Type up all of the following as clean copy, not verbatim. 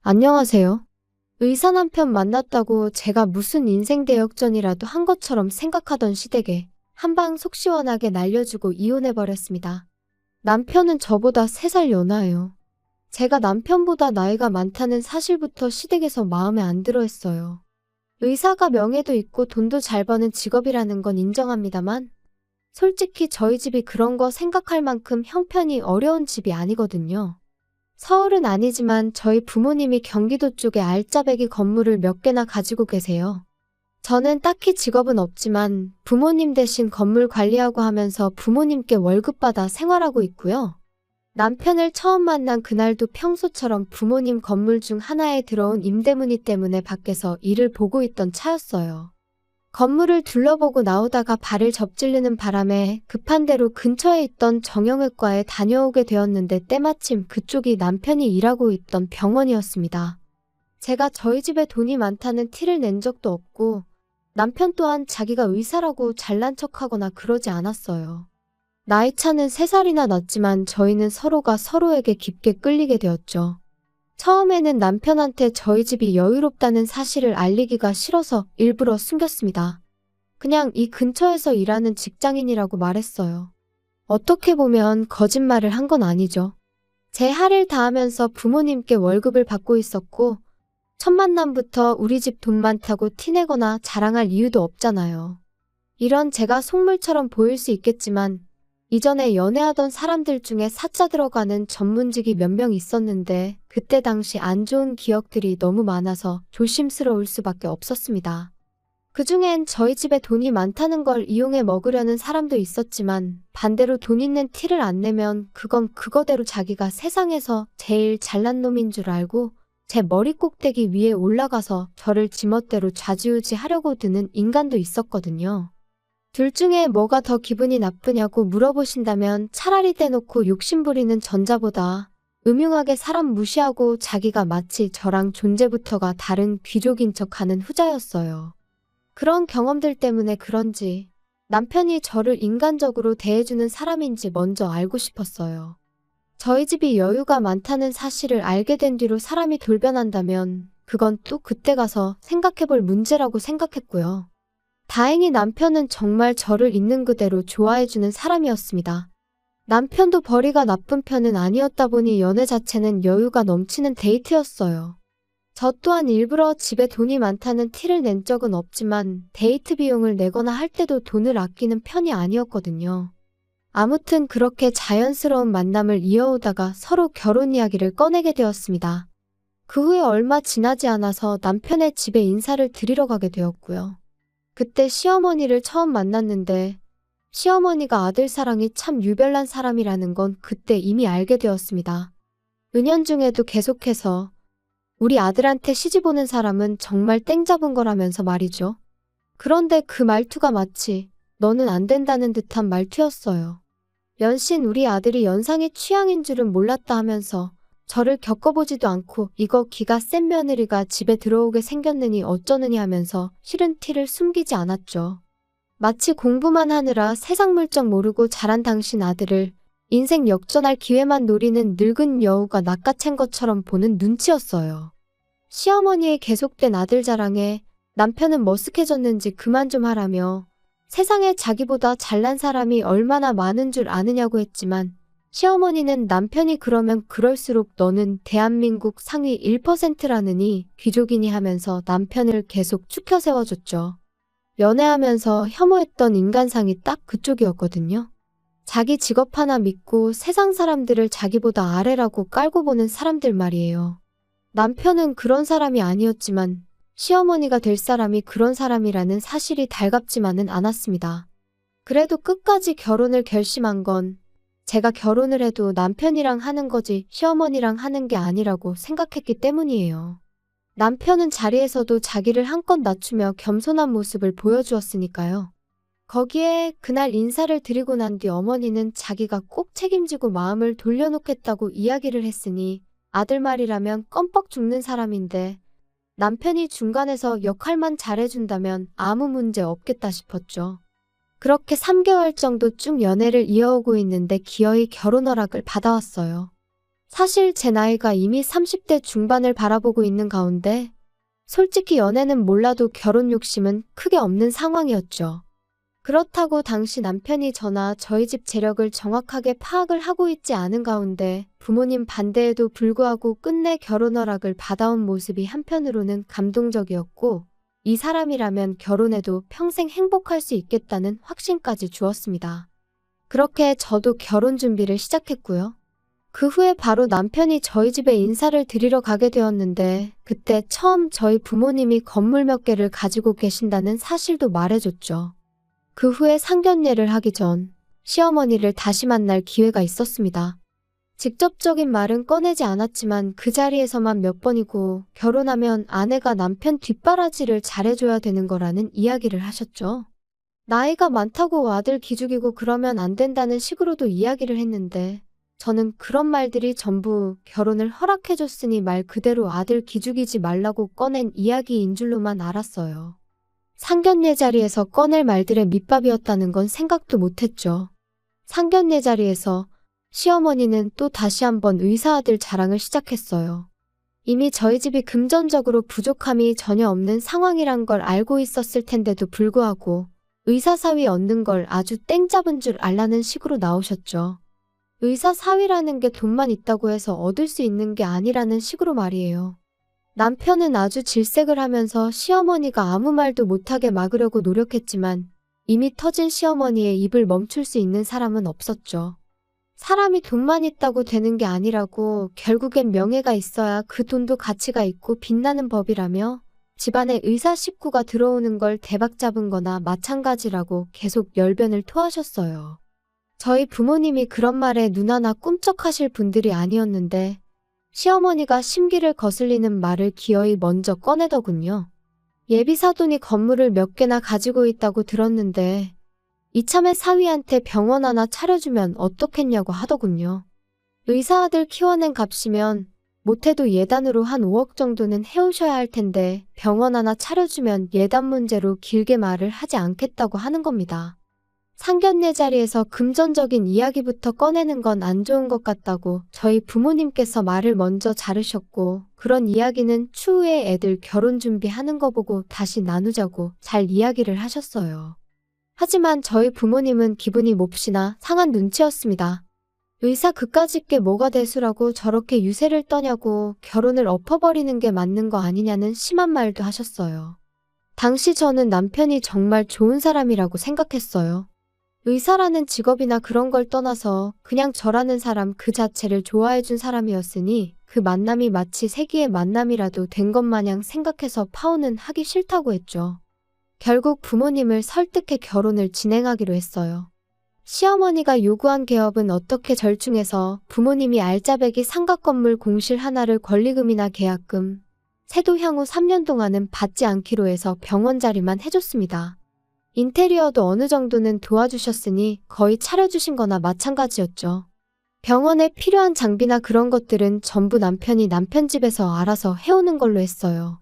안녕하세요. 의사 남편 만났다고 제가 무슨 인생 대역전이라도 한 것처럼 생각하던 시댁에 한방 속 시원하게 날려주고 이혼해버렸습니다. 남편은 저보다 3살 연하예요. 제가 남편보다 나이가 많다는 사실부터 시댁에서 마음에 안 들어 했어요. 의사가 명예도 있고 돈도 잘 버는 직업이라는 건 인정합니다만 솔직히 저희 집이 그런 거 생각할 만큼 형편이 어려운 집이 아니거든요. 서울은 아니지만 저희 부모님이 경기도 쪽에 알짜배기 건물을 몇 개나 가지고 계세요. 저는 딱히 직업은 없지만 부모님 대신 건물 관리하고 하면서 부모님께 월급 받아 생활하고 있고요. 남편을 처음 만난 그날도 평소처럼 부모님 건물 중 하나에 들어온 임대문의 때문에 밖에서 일을 보고 있던 차였어요. 건물을 둘러보고 나오다가 발을 접질르는 바람에 급한 대로 근처에 있던 정형외과에 다녀오게 되었는데 때마침 그쪽이 남편이 일하고 있던 병원이었습니다. 제가 저희 집에 돈이 많다는 티를 낸 적도 없고 남편 또한 자기가 의사라고 잘난 척하거나 그러지 않았어요. 나이 차는 3살이나 났지만 저희는 서로가 서로에게 깊게 끌리게 되었죠. 처음에는 남편한테 저희 집이 여유롭다는 사실을 알리기가 싫어서 일부러 숨겼습니다. 그냥 이 근처에서 일하는 직장인이라고 말했어요. 어떻게 보면 거짓말을 한 건 아니죠. 제 할 일 다 하면서 부모님께 월급을 받고 있었고 첫 만남부터 우리 집 돈 많다고 티내거나 자랑할 이유도 없잖아요. 이런 제가 속물처럼 보일 수 있겠지만 이전에 연애하던 사람들 중에 사자 들어가는 전문직이 몇 명 있었는데 그때 당시 안 좋은 기억들이 너무 많아서 조심스러울 수밖에 없었습니다. 그중엔 저희 집에 돈이 많다는 걸 이용해 먹으려는 사람도 있었지만 반대로 돈 있는 티를 안 내면 그건 그거대로 자기가 세상에서 제일 잘난 놈인 줄 알고 제 머리 꼭대기 위에 올라가서 저를 지멋대로 좌지우지 하려고 드는 인간도 있었거든요. 둘 중에 뭐가 더 기분이 나쁘냐고 물어보신다면 차라리 떼놓고 욕심부리는 전자보다 음흉하게 사람 무시하고 자기가 마치 저랑 존재부터가 다른 귀족인 척하는 후자였어요. 그런 경험들 때문에 그런지 남편이 저를 인간적으로 대해주는 사람인지 먼저 알고 싶었어요. 저희 집이 여유가 많다는 사실을 알게 된 뒤로 사람이 돌변한다면 그건 또 그때 가서 생각해볼 문제라고 생각했고요. 다행히 남편은 정말 저를 있는 그대로 좋아해주는 사람이었습니다. 남편도 벌이가 나쁜 편은 아니었다 보니 연애 자체는 여유가 넘치는 데이트였어요. 저 또한 일부러 집에 돈이 많다는 티를 낸 적은 없지만 데이트 비용을 내거나 할 때도 돈을 아끼는 편이 아니었거든요. 아무튼 그렇게 자연스러운 만남을 이어오다가 서로 결혼 이야기를 꺼내게 되었습니다. 그 후에 얼마 지나지 않아서 남편의 집에 인사를 드리러 가게 되었고요. 그때 시어머니를 처음 만났는데 시어머니가 아들 사랑이 참 유별난 사람이라는 건 그때 이미 알게 되었습니다. 은연중에도 계속해서 우리 아들한테 시집 오는 사람은 정말 땡 잡은 거라면서 말이죠. 그런데 그 말투가 마치 너는 안 된다는 듯한 말투였어요. 연신 우리 아들이 연상의 취향인 줄은 몰랐다 하면서 저를 겪어보지도 않고 이거 기가 센 며느리가 집에 들어오게 생겼느니 어쩌느니 하면서 싫은 티를 숨기지 않았죠. 마치 공부만 하느라 세상 물정 모르고 자란 당신 아들을 인생 역전할 기회만 노리는 늙은 여우가 낚아챈 것처럼 보는 눈치였어요. 시어머니의 계속된 아들 자랑에 남편은 머쓱해졌는지 그만 좀 하라며 세상에 자기보다 잘난 사람이 얼마나 많은 줄 아느냐고 했지만 시어머니는 남편이 그러면 그럴수록 너는 대한민국 상위 1%라느니 귀족이니 하면서 남편을 계속 추켜 세워줬죠. 연애하면서 혐오했던 인간상이 딱 그쪽이었거든요. 자기 직업 하나 믿고 세상 사람들을 자기보다 아래라고 깔고 보는 사람들 말이에요. 남편은 그런 사람이 아니었지만 시어머니가 될 사람이 그런 사람이라는 사실이 달갑지만은 않았습니다. 그래도 끝까지 결혼을 결심한 건 제가 결혼을 해도 남편이랑 하는 거지 시어머니랑 하는 게 아니라고 생각했기 때문이에요. 남편은 자리에서도 자기를 한껏 낮추며 겸손한 모습을 보여주었으니까요. 거기에 그날 인사를 드리고 난 뒤 어머니는 자기가 꼭 책임지고 마음을 돌려놓겠다고 이야기를 했으니 아들 말이라면 껌뻑 죽는 사람인데 남편이 중간에서 역할만 잘해준다면 아무 문제 없겠다 싶었죠. 그렇게 3개월 정도 쭉 연애를 이어오고 있는데 기어이 결혼 허락을 받아왔어요. 사실 제 나이가 이미 30대 중반을 바라보고 있는 가운데 솔직히 연애는 몰라도 결혼 욕심은 크게 없는 상황이었죠. 그렇다고 당시 남편이 저나 저희 집 재력을 정확하게 파악을 하고 있지 않은 가운데 부모님 반대에도 불구하고 끝내 결혼 허락을 받아온 모습이 한편으로는 감동적이었고 이 사람이라면 결혼해도 평생 행복할 수 있겠다는 확신까지 주었습니다. 그렇게 저도 결혼 준비를 시작했고요. 그 후에 바로 남편이 저희 집에 인사를 드리러 가게 되었는데 그때 처음 저희 부모님이 건물 몇 개를 가지고 계신다는 사실도 말해줬죠. 그 후에 상견례를 하기 전 시어머니를 다시 만날 기회가 있었습니다. 직접적인 말은 꺼내지 않았지만 그 자리에서만 몇 번이고 결혼하면 아내가 남편 뒷바라지를 잘해줘야 되는 거라는 이야기를 하셨죠. 나이가 많다고 아들 기죽이고 그러면 안 된다는 식으로도 이야기를 했는데 저는 그런 말들이 전부 결혼을 허락해줬으니 말 그대로 아들 기죽이지 말라고 꺼낸 이야기인 줄로만 알았어요. 상견례 자리에서 꺼낼 말들의 밑밥이었다는 건 생각도 못했죠. 상견례 자리에서 시어머니는 또 다시 한번 의사아들 자랑을 시작했어요. 이미 저희 집이 금전적으로 부족함이 전혀 없는 상황이란 걸 알고 있었을 텐데도 불구하고 의사 사위 얻는 걸 아주 땡 잡은 줄 알라는 식으로 나오셨죠. 의사 사위라는 게 돈만 있다고 해서 얻을 수 있는 게 아니라는 식으로 말이에요. 남편은 아주 질색을 하면서 시어머니가 아무 말도 못하게 막으려고 노력했지만 이미 터진 시어머니의 입을 멈출 수 있는 사람은 없었죠. 사람이 돈만 있다고 되는 게 아니라고 결국엔 명예가 있어야 그 돈도 가치가 있고 빛나는 법이라며 집안에 의사 식구가 들어오는 걸 대박 잡은 거나 마찬가지라고 계속 열변을 토하셨어요. 저희 부모님이 그런 말에 눈 하나 꿈쩍하실 분들이 아니었는데 시어머니가 심기를 거슬리는 말을 기어이 먼저 꺼내더군요. 예비사돈이 건물을 몇 개나 가지고 있다고 들었는데 이참에 사위한테 병원 하나 차려주면 어떻겠냐고 하더군요. 의사아들 키워낸 값이면 못해도 예단으로 한 5억 정도는 해오셔야 할 텐데 병원 하나 차려주면 예단 문제로 길게 말을 하지 않겠다고 하는 겁니다. 상견례 자리에서 금전적인 이야기부터 꺼내는 건 안 좋은 것 같다고 저희 부모님께서 말을 먼저 자르셨고 그런 이야기는 추후에 애들 결혼 준비하는 거 보고 다시 나누자고 잘 이야기를 하셨어요. 하지만 저희 부모님은 기분이 몹시나 상한 눈치였습니다. 의사 그까짓 게 뭐가 대수라고 저렇게 유세를 떠냐고 결혼을 엎어버리는 게 맞는 거 아니냐는 심한 말도 하셨어요. 당시 저는 남편이 정말 좋은 사람이라고 생각했어요. 의사라는 직업이나 그런 걸 떠나서 그냥 저라는 사람 그 자체를 좋아해준 사람이었으니 그 만남이 마치 세기의 만남이라도 된 것 마냥 생각해서 파혼은 하기 싫다고 했죠. 결국 부모님을 설득해 결혼을 진행하기로 했어요. 시어머니가 요구한 개업은 어떻게 절충해서 부모님이 알짜배기 상가건물 공실 하나를 권리금이나 계약금, 세도 향후 3년 동안은 받지 않기로 해서 병원 자리만 해줬습니다. 인테리어도 어느 정도는 도와주셨으니 거의 차려주신 거나 마찬가지였죠. 병원에 필요한 장비나 그런 것들은 전부 남편이 남편 집에서 알아서 해오는 걸로 했어요.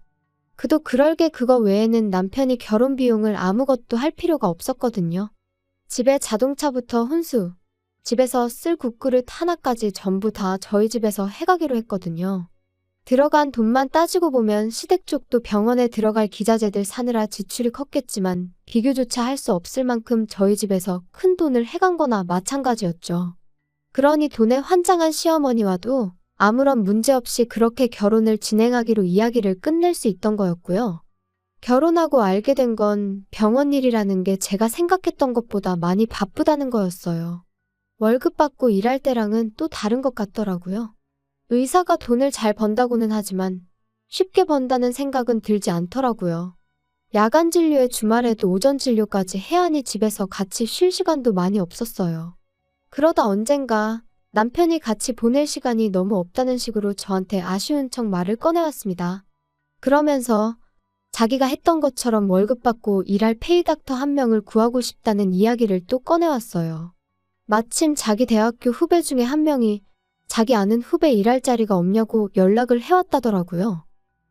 그도 그럴게 그거 외에는 남편이 결혼 비용을 아무것도 할 필요가 없었거든요. 집에 자동차부터 혼수, 집에서 쓸 국그릇 하나까지 전부 다 저희 집에서 해가기로 했거든요. 들어간 돈만 따지고 보면 시댁 쪽도 병원에 들어갈 기자재들 사느라 지출이 컸겠지만 비교조차 할 수 없을 만큼 저희 집에서 큰 돈을 해간 거나 마찬가지였죠. 그러니 돈에 환장한 시어머니와도 아무런 문제 없이 그렇게 결혼을 진행하기로 이야기를 끝낼 수 있던 거였고요. 결혼하고 알게 된 건 병원 일이라는 게 제가 생각했던 것보다 많이 바쁘다는 거였어요. 월급 받고 일할 때랑은 또 다른 것 같더라고요. 의사가 돈을 잘 번다고는 하지만 쉽게 번다는 생각은 들지 않더라고요. 야간 진료에 주말에도 오전 진료까지 해야 하니 집에서 같이 쉴 시간도 많이 없었어요. 그러다 언젠가 남편이 같이 보낼 시간이 너무 없다는 식으로 저한테 아쉬운 척 말을 꺼내왔습니다. 그러면서 자기가 했던 것처럼 월급 받고 일할 페이닥터 한 명을 구하고 싶다는 이야기를 또 꺼내왔어요. 마침 자기 대학교 후배 중에 한 명이 자기 아는 후배 일할 자리가 없냐고 연락을 해왔다더라고요.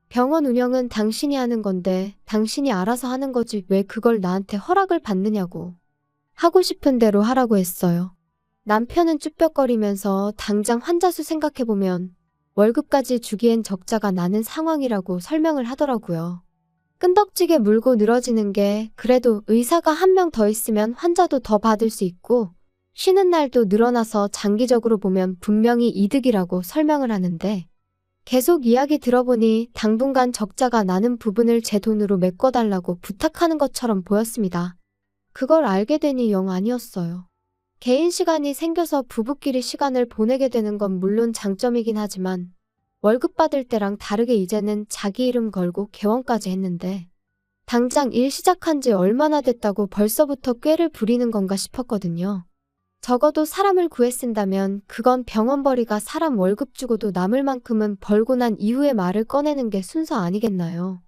병원 운영은 당신이 하는 건데 당신이 알아서 하는 거지 왜 그걸 나한테 허락을 받느냐고. 하고 싶은 대로 하라고 했어요. 남편은 쭈뼛거리면서 당장 환자 수 생각해보면 월급까지 주기엔 적자가 나는 상황이라고 설명을 하더라고요. 끈덕지게 물고 늘어지는 게 그래도 의사가 한 명 더 있으면 환자도 더 받을 수 있고 쉬는 날도 늘어나서 장기적으로 보면 분명히 이득이라고 설명을 하는데 계속 이야기 들어보니 당분간 적자가 나는 부분을 제 돈으로 메꿔달라고 부탁하는 것처럼 보였습니다. 그걸 알게 되니 영 아니었어요. 개인 시간이 생겨서 부부끼리 시간을 보내게 되는 건 물론 장점이긴 하지만 월급 받을 때랑 다르게 이제는 자기 이름 걸고 개원까지 했는데 당장 일 시작한 지 얼마나 됐다고 벌써부터 꾀를 부리는 건가 싶었거든요. 적어도 사람을 구해 쓴다면 그건 병원벌이가 사람 월급 주고도 남을 만큼은 벌고 난 이후에 말을 꺼내는 게 순서 아니겠나요?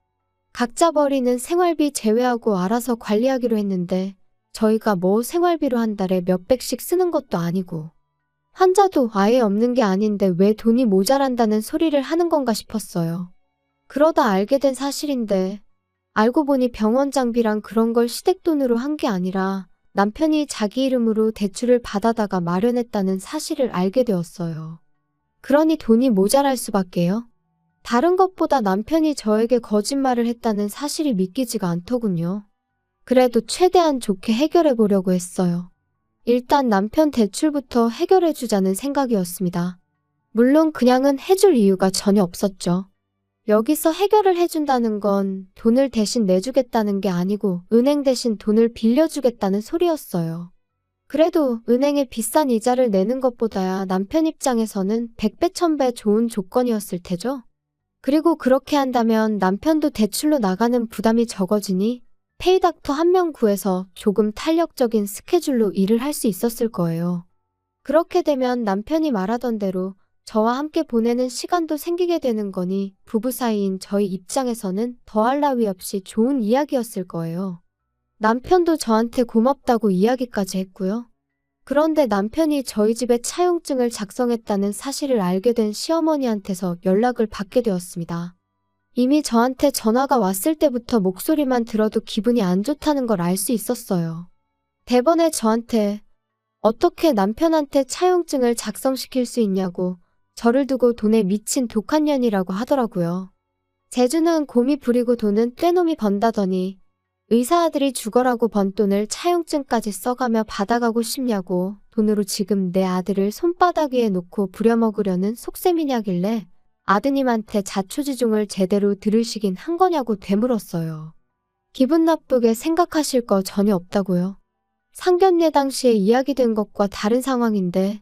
각자 벌이는 생활비 제외하고 알아서 관리하기로 했는데 저희가 뭐 생활비로 한 달에 몇백씩 쓰는 것도 아니고 환자도 아예 없는 게 아닌데 왜 돈이 모자란다는 소리를 하는 건가 싶었어요. 그러다 알게 된 사실인데 알고 보니 병원 장비랑 그런 걸 시댁돈으로 한 게 아니라 남편이 자기 이름으로 대출을 받아다가 마련했다는 사실을 알게 되었어요. 그러니 돈이 모자랄 수밖에요. 다른 것보다 남편이 저에게 거짓말을 했다는 사실이 믿기지가 않더군요. 그래도 최대한 좋게 해결해 보려고 했어요. 일단 남편 대출부터 해결해 주자는 생각이었습니다. 물론 그냥은 해줄 이유가 전혀 없었죠. 여기서 해결을 해준다는 건 돈을 대신 내주겠다는 게 아니고 은행 대신 돈을 빌려주겠다는 소리였어요. 그래도 은행에 비싼 이자를 내는 것보다야 남편 입장에서는 100배 1000배 좋은 조건이었을 테죠. 그리고 그렇게 한다면 남편도 대출로 나가는 부담이 적어지니 페이닥터 한 명 구해서 조금 탄력적인 스케줄로 일을 할 수 있었을 거예요. 그렇게 되면 남편이 말하던 대로 저와 함께 보내는 시간도 생기게 되는 거니 부부 사이인 저희 입장에서는 더할 나위 없이 좋은 이야기였을 거예요. 남편도 저한테 고맙다고 이야기까지 했고요. 그런데 남편이 저희 집에 차용증을 작성했다는 사실을 알게 된 시어머니한테서 연락을 받게 되었습니다. 이미 저한테 전화가 왔을 때부터 목소리만 들어도 기분이 안 좋다는 걸 알 수 있었어요. 대번에 저한테 어떻게 남편한테 차용증을 작성시킬 수 있냐고 저를 두고 돈에 미친 독한 년이라고 하더라고요. 재주는 곰이 부리고 돈은 떼놈이 번다더니 의사 아들이 죽어라고 번 돈을 차용증까지 써가며 받아가고 싶냐고 돈으로 지금 내 아들을 손바닥 위에 놓고 부려먹으려는 속셈이냐길래 아드님한테 자초지종을 제대로 들으시긴 한 거냐고 되물었어요. 기분 나쁘게 생각하실 거 전혀 없다고요. 상견례 당시에 이야기된 것과 다른 상황인데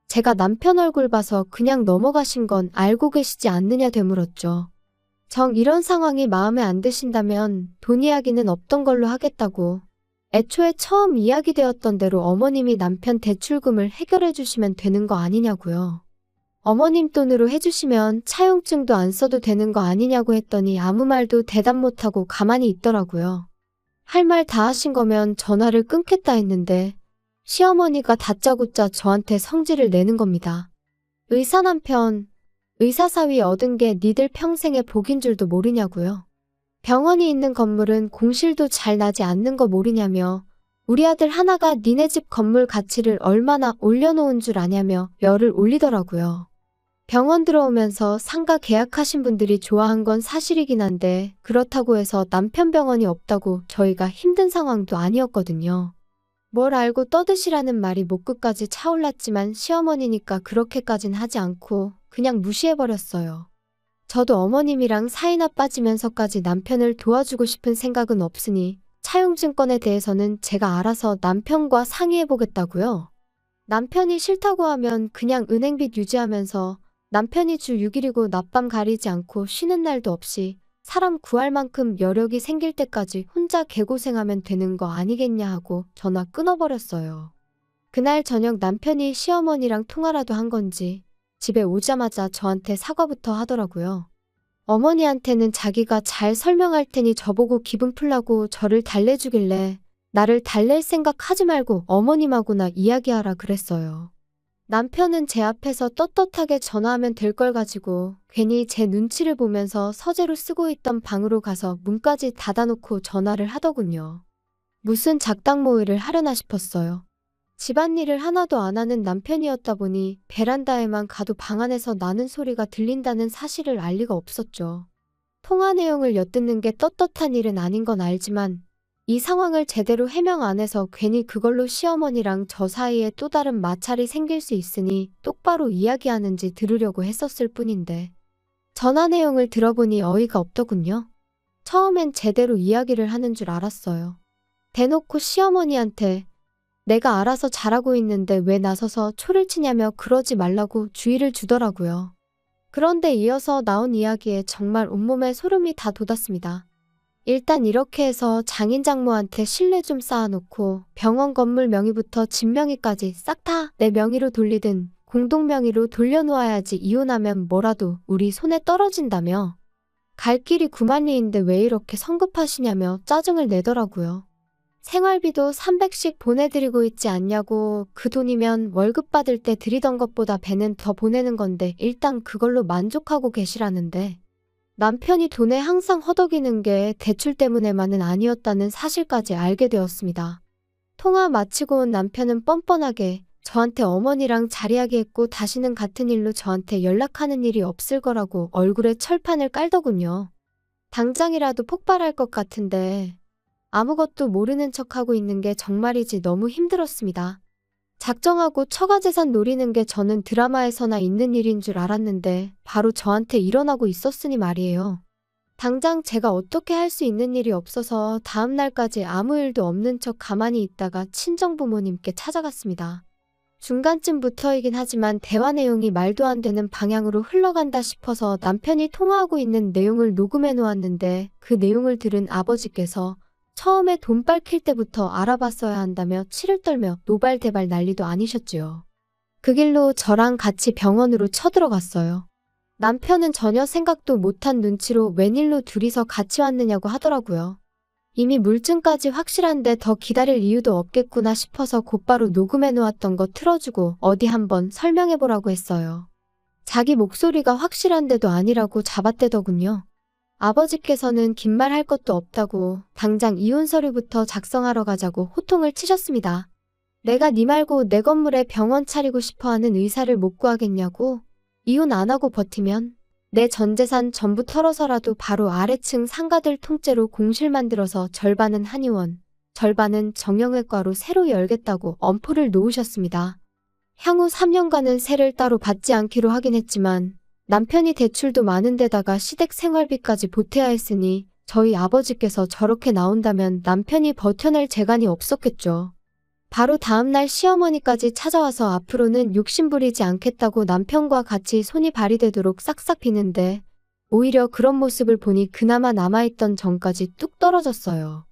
제가 남편 얼굴 봐서 그냥 넘어가신 건 알고 계시지 않느냐 되물었죠. 정 이런 상황이 마음에 안 드신다면 돈 이야기는 없던 걸로 하겠다고 애초에 처음 이야기되었던 대로 어머님이 남편 대출금을 해결해 주시면 되는 거 아니냐고요. 어머님 돈으로 해주시면 차용증도 안 써도 되는 거 아니냐고 했더니 아무 말도 대답 못하고 가만히 있더라고요. 할 말 다 하신 거면 전화를 끊겠다 했는데 시어머니가 다짜고짜 저한테 성질을 내는 겁니다. 의사 남편, 의사 사위 얻은 게 니들 평생의 복인 줄도 모르냐고요. 병원이 있는 건물은 공실도 잘 나지 않는 거 모르냐며 우리 아들 하나가 니네 집 건물 가치를 얼마나 올려놓은 줄 아냐며 열을 올리더라고요. 병원 들어오면서 상가 계약하신 분들이 좋아한 건 사실이긴 한데 그렇다고 해서 남편 병원이 없다고 저희가 힘든 상황도 아니었거든요. 뭘 알고 떠드시라는 말이 목 끝까지 차올랐지만 시어머니니까 그렇게까진 하지 않고 그냥 무시해버렸어요. 저도 어머님이랑 사이나 빠지면서까지 남편을 도와주고 싶은 생각은 없으니 차용증권에 대해서는 제가 알아서 남편과 상의해보겠다고요. 남편이 싫다고 하면 그냥 은행빚 유지하면서 남편이 주 6일이고 낮밤 가리지 않고 쉬는 날도 없이 사람 구할 만큼 여력이 생길 때까지 혼자 개고생하면 되는 거 아니겠냐 하고 전화 끊어버렸어요. 그날 저녁 남편이 시어머니랑 통화라도 한 건지 집에 오자마자 저한테 사과부터 하더라고요. 어머니한테는 자기가 잘 설명할 테니 저보고 기분 풀라고 저를 달래주길래 나를 달랠 생각 하지 말고 어머님하고나 이야기하라 그랬어요. 남편은 제 앞에서 떳떳하게 전화하면 될 걸 가지고 괜히 제 눈치를 보면서 서재로 쓰고 있던 방으로 가서 문까지 닫아놓고 전화를 하더군요. 무슨 작당 모의를 하려나 싶었어요. 집안일을 하나도 안 하는 남편이었다 보니 베란다에만 가도 방 안에서 나는 소리가 들린다는 사실을 알 리가 없었죠. 통화 내용을 엿듣는 게 떳떳한 일은 아닌 건 알지만 이 상황을 제대로 해명 안 해서 괜히 그걸로 시어머니랑 저 사이에 또 다른 마찰이 생길 수 있으니 똑바로 이야기하는지 들으려고 했었을 뿐인데 전화 내용을 들어보니 어이가 없더군요. 처음엔 제대로 이야기를 하는 줄 알았어요. 대놓고 시어머니한테 내가 알아서 잘하고 있는데 왜 나서서 초를 치냐며 그러지 말라고 주의를 주더라고요. 그런데 이어서 나온 이야기에 정말 온몸에 소름이 다 돋았습니다. 일단 이렇게 해서 장인 장모한테 신뢰 좀 쌓아놓고 병원 건물 명의부터 집 명의까지 싹 다 내 명의로 돌리든 공동 명의로 돌려놓아야지 이혼하면 뭐라도 우리 손에 떨어진다며 갈 길이 9만리인데 왜 이렇게 성급하시냐며 짜증을 내더라고요. 생활비도 300씩 보내드리고 있지 않냐고 그 돈이면 월급 받을 때 드리던 것보다 배는 더 보내는 건데 일단 그걸로 만족하고 계시라는데 남편이 돈에 항상 허덕이는 게 대출 때문에만은 아니었다는 사실까지 알게 되었습니다. 통화 마치고 온 남편은 뻔뻔하게 저한테 어머니랑 자리하기했고 다시는 같은 일로 저한테 연락하는 일이 없을 거라고 얼굴에 철판을 깔더군요. 당장이라도 폭발할 것 같은데 아무것도 모르는 척하고 있는 게 정말이지 너무 힘들었습니다. 작정하고 처가재산 노리는 게 저는 드라마에서나 있는 일인 줄 알았는데 바로 저한테 일어나고 있었으니 말이에요. 당장 제가 어떻게 할 수 있는 일이 없어서 다음 날까지 아무 일도 없는 척 가만히 있다가 친정부모님께 찾아갔습니다. 중간쯤부터이긴 하지만 대화 내용이 말도 안 되는 방향으로 흘러간다 싶어서 남편이 통화하고 있는 내용을 녹음해 놓았는데 그 내용을 들은 아버지께서 처음에 돈 밝힐 때부터 알아봤어야 한다며 치를 떨며 노발대발 난리도 아니셨지요. 그 길로 저랑 같이 병원으로 쳐들어갔어요. 남편은 전혀 생각도 못한 눈치로 웬일로 둘이서 같이 왔느냐고 하더라고요. 이미 물증까지 확실한데 더 기다릴 이유도 없겠구나 싶어서 곧바로 녹음해 놓았던 거 틀어주고 어디 한번 설명해보라고 했어요. 자기 목소리가 확실한데도 아니라고 잡아떼더군요. 아버지께서는 긴 말 할 것도 없다고 당장 이혼 서류부터 작성하러 가자고 호통을 치셨습니다. 내가 네 말고 내 건물에 병원 차리고 싶어하는 의사를 못 구하겠냐고? 이혼 안 하고 버티면 내 전 재산 전부 털어서라도 바로 아래층 상가들 통째로 공실 만들어서 절반은 한의원, 절반은 정형외과로 새로 열겠다고 엄포를 놓으셨습니다. 향후 3년간은 세를 따로 받지 않기로 하긴 했지만 남편이 대출도 많은 데다가 시댁 생활비까지 보태야 했으니 저희 아버지께서 저렇게 나온다면 남편이 버텨낼 재간이 없었겠죠. 바로 다음날 시어머니까지 찾아와서 앞으로는 욕심부리지 않겠다고 남편과 같이 손이 발휘되도록 싹싹 비는데 오히려 그런 모습을 보니 그나마 남아있던 정까지 뚝 떨어졌어요.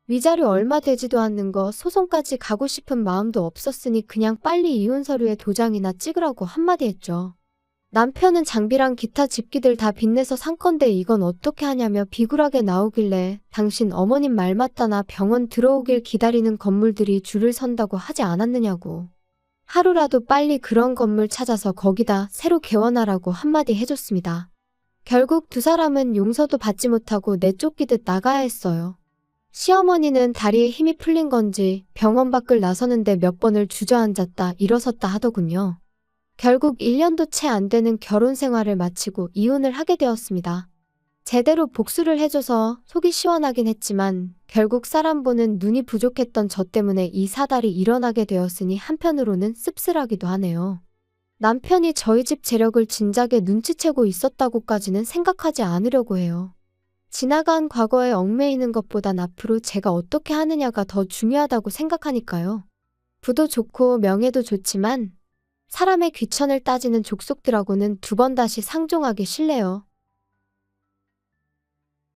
위자료 얼마 되지도 않는 거 소송까지 가고 싶은 마음도 없었으니 그냥 빨리 이혼 서류에 도장이나 찍으라고 한마디 했죠. 남편은 장비랑 기타 집기들 다 빚내서 산 건데 이건 어떻게 하냐며 비굴하게 나오길래 당신 어머님 말 맞다나 병원 들어오길 기다리는 건물들이 줄을 선다고 하지 않았느냐고. 하루라도 빨리 그런 건물 찾아서 거기다 새로 개원하라고 한마디 해줬습니다. 결국 두 사람은 용서도 받지 못하고 내쫓기듯 나가야 했어요. 시어머니는 다리에 힘이 풀린 건지 병원 밖을 나서는데 몇 번을 주저앉았다 일어섰다 하더군요. 결국 1년도 채 안 되는 결혼 생활을 마치고 이혼을 하게 되었습니다. 제대로 복수를 해줘서 속이 시원하긴 했지만 결국 사람 보는 눈이 부족했던 저 때문에 이 사달이 일어나게 되었으니 한편으로는 씁쓸하기도 하네요. 남편이 저희 집 재력을 진작에 눈치채고 있었다고까지는 생각하지 않으려고 해요. 지나간 과거에 얽매이는 것보단 앞으로 제가 어떻게 하느냐가 더 중요하다고 생각하니까요. 부도 좋고 명예도 좋지만 사람의 귀천을 따지는 족속들하고는 두 번 다시 상종하기 싫네요.